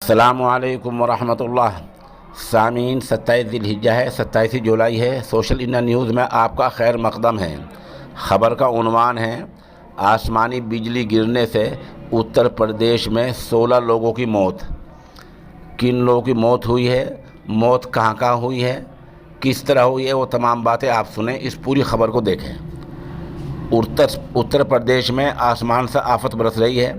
अस्सलामुअलैकुम वरहमतुल्लाह। सामीन 27 ज़िलहिज्जा है, 27 जुलाई है। सोशल इंडिया न्यूज़ में आपका खैर मकदम है। ख़बर का उन्वान है, आसमानी बिजली गिरने से उत्तर प्रदेश में 16 लोगों की मौत। किन लोगों की मौत हुई है, मौत कहाँ कहाँ हुई है, किस तरह हुई है, वो तमाम बातें आप सुने। इस पूरी ख़बर को देखें। उत्तर प्रदेश में आसमान से आफत बरस रही है।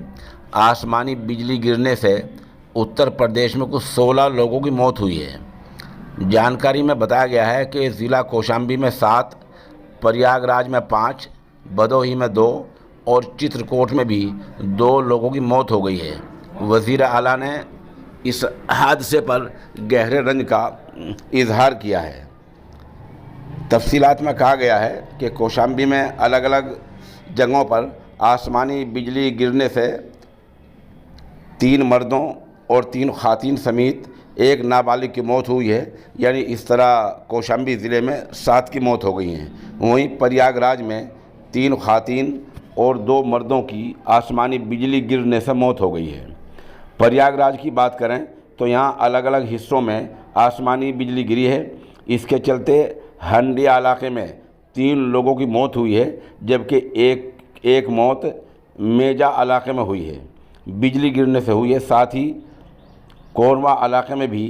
आसमानी बिजली गिरने से उत्तर प्रदेश में कुछ 16 लोगों की मौत हुई है। जानकारी में बताया गया है कि ज़िला कौशाम्बी में 7, प्रयागराज में 5, भदोही में 2 और चित्रकूट में भी 2 लोगों की मौत हो गई है। वज़ीर आला ने इस हादसे पर गहरे रंज का इजहार किया है। तफसीलात में कहा गया है कि कौशाम्बी में अलग अलग जगहों पर आसमानी बिजली गिरने से 3 मर्दों और 3 ख़वातीन समेत 1 नाबालिग की मौत हुई है। यानी इस तरह कौशाम्बी ज़िले में 7 की मौत हो गई हैं। वहीं प्रयागराज में 3 ख़वातीन और 2 मर्दों की आसमानी बिजली गिरने से मौत हो गई है। प्रयागराज की बात करें तो यहाँ अलग अलग हिस्सों में आसमानी बिजली गिरी है। इसके चलते हंडिया इलाके में 3 लोगों की मौत हुई है, जबकि एक मौत मेजा इलाके में हुई है, बिजली गिरने से हुई है। साथ ही कोरवा इलाके में भी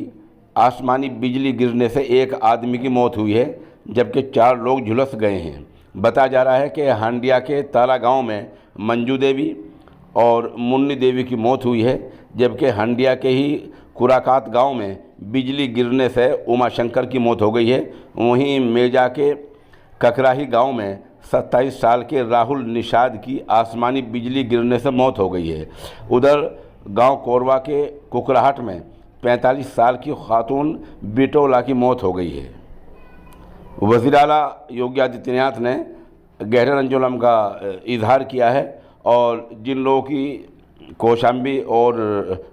आसमानी बिजली गिरने से 1 आदमी की मौत हुई है, जबकि 4 लोग झुलस गए हैं। बताया जा रहा है कि हंडिया के ताला गांव में मंजू देवी और मुन्नी देवी की मौत हुई है, जबकि हंडिया के ही कुराकात गांव में बिजली गिरने से उमा शंकर की मौत हो गई है। वहीं मेजा के ककराही गांव में 27 साल के राहुल निषाद की आसमानी बिजली गिरने से मौत हो गई है। उधर गांव कोरवा के कुकराहट में 45 साल की खातून बिटोला की मौत हो गई है। वज़ीर आला योगी आदित्यनाथ ने गहरे रंजोलम का इजहार किया है और जिन लोगों की कौशाम्बी और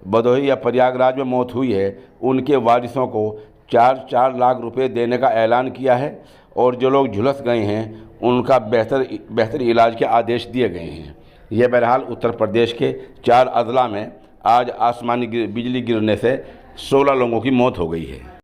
भदोही या प्रयागराज में मौत हुई है, उनके वारिसों को 4-4 लाख रुपए देने का ऐलान किया है और जो लोग झुलस गए हैं उनका बेहतर इलाज के आदेश दिए गए हैं। यह बहरहाल उत्तर प्रदेश के 4 अजला में आज आसमानी बिजली गिरने से 16 लोगों की मौत हो गई है।